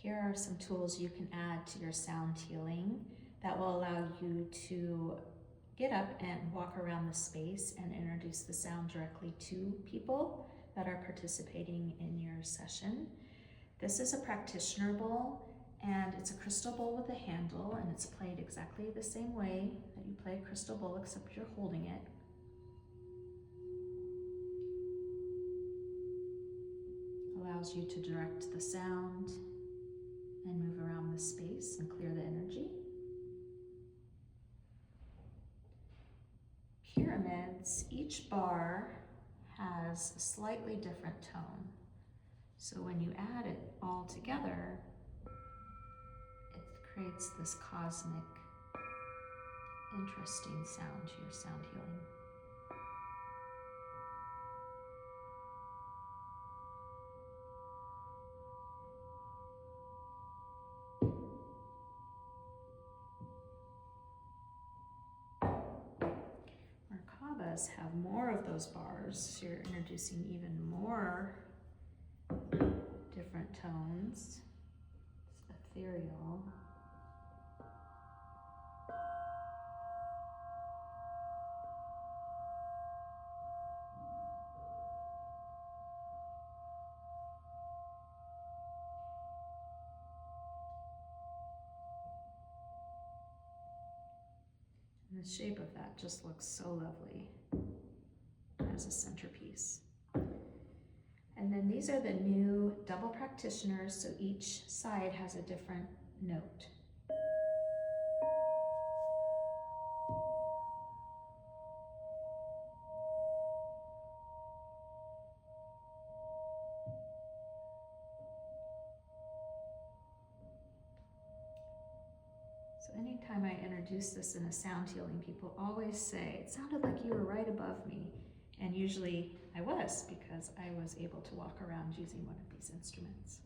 Here are some tools you can add to your sound healing that will allow you to get up and walk around the space and introduce the sound directly to people that are participating in your session. This is a practitioner bowl, and it's a crystal bowl with a handle, and it's played exactly the same way that you play a crystal bowl, except you're holding it. Allows you to direct the sound and move around the space and clear the energy. Pyramids, each bar has a slightly different tone. So when you add it all together, it creates this cosmic, interesting sound to your sound healing. Merkabas have more of those bars, so you're introducing even more different tones. It's ethereal. And the shape of that just looks so lovely as a centerpiece. And then these are the new double practitioners, so each side has a different note. So anytime I introduce this in a sound healing, people always say, it sounded like you were right above me. And usually I was, because I was able to walk around using one of these instruments.